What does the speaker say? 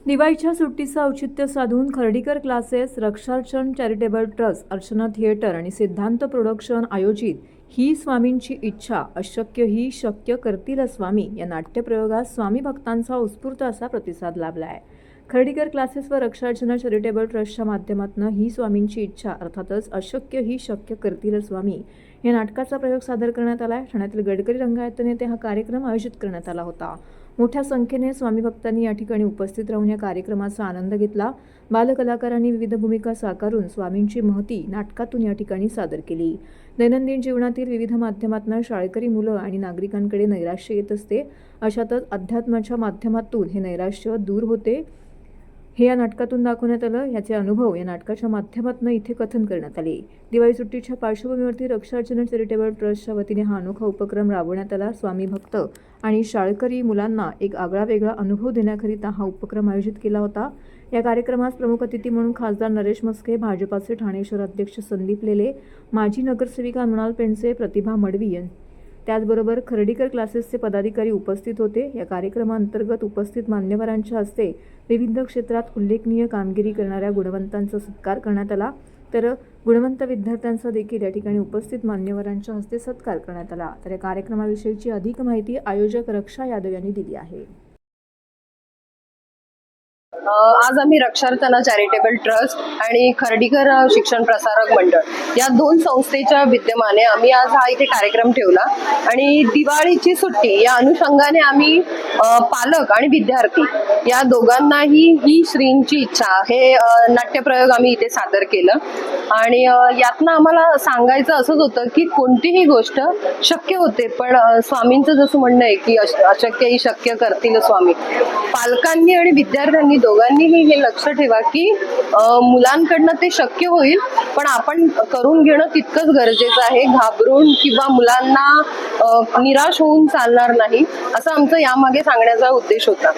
दिवाळीच्या सुट्टीचं औचित्य साधून Khardikar classes, Raksharchan charitable trust, Archana theatre आणि सिद्धांत प्रोडक्शन आयोजित ही स्वामींची इच्छा अशक्य ही शक्य करतील स्वामी या नाट्यप्रयोगात स्वामी भक्तांचा उत्स्फूर्त असा प्रतिसाद लाभला आहे. खर्डीकर क्लासेस व रक्षार्चना चॅरिटेबल ट्रस्टच्या माध्यमातून ही स्वामींची इच्छा अर्थातच अशक्य ही शक्य करतील स्वामी या नाटकाचा प्रयोग सादर करण्यात आला आहे. ठाण्यातील गडकरी रंगायत येथे हा कार्यक्रम आयोजित करण्यात आला होता. मोठ्या संख्येने स्वामी भक्तांनी या ठिकाणी उपस्थित राहून या कार्यक्रमाचा आनंद घेतला. बालकलाकारांनी विविध भूमिका साकारून स्वामींची महती नाटकातून या ठिकाणी सादर केली. दैनंदिन जीवनातील विविध माध्यमातून शाळकरी मुलं आणि नागरिकांकडे नैराश्य येत असते. अशातच अध्यात्माच्या माध्यमातून हे नैराश्य दूर होते हे या नाटकातून दाखवण्यात आलं. याचे अनुभव या नाटकाच्या माध्यमातून इथे कथन करण्यात आले. दिवाळी सुट्टीच्या पार्श्वभूमीवरती रक्षार्चना चॅरिटेबल ट्रस्टच्या वतीने हा अनोखा उपक्रम राबवण्यात आला. स्वामी भक्त आणि शाळकरी मुलांना एक आगळावेगळा अनुभव देण्याकरिता हा उपक्रम आयोजित केला होता. या कार्यक्रमास प्रमुख अतिथी म्हणून खासदार नरेश मस्के, भाजपाचे ठाणे शहर अध्यक्ष संदीप लेले, माजी नगरसेविका मृणाल पेंडसे, प्रतिभा मडवी त्याचबरोबर खर्डीकर क्लासेसचे पदाधिकारी उपस्थित होते. या कार्यक्रमांतर्गत उपस्थित मान्यवरांच्या हस्ते विविध क्षेत्रात उल्लेखनीय कामगिरी करणाऱ्या गुणवंतांचा सत्कार करण्यात आला. तर गुणवंत विद्यार्थ्यांचा देखील या ठिकाणी उपस्थित मान्यवरांच्या हस्ते सत्कार करण्यात आला. तर या कार्यक्रमाविषयीची अधिक माहिती आयोजक रक्षा यादव यांनी दिली आहे. आज आम्ही रक्षार्चना चॅरिटेबल ट्रस्ट आणि खर्डीकर शिक्षण प्रसारक मंडळ या दोन संस्थेच्या विद्यमाने आम्ही आज हा इथे कार्यक्रम ठेवला आणि दिवाळीची सुट्टी या अनुषंगाने आम्ही पालक आणि विद्यार्थी या दोघांनाही ही श्रींची इच्छा हे नाट्यप्रयोग आम्ही इथे सादर केलं. आणि यातनं आम्हाला सांगायचं असंच होतं की कोणतीही गोष्ट शक्य होते, पण स्वामींचं जसं म्हणणं आहे की अशक्य ही शक्य करतील स्वामी. पालकांनी आणि विद्यार्थ्यांनी दोघांनीही हे लक्ष ठेवा की मुलांकडनं ते शक्य होईल, पण आपण करून घेणं तितकंच गरजेचं आहे. घाबरून किंवा मुलांना निराश होऊन चालणार नाही, असं आमचं यामागे सांगण्याचा उद्देश होता.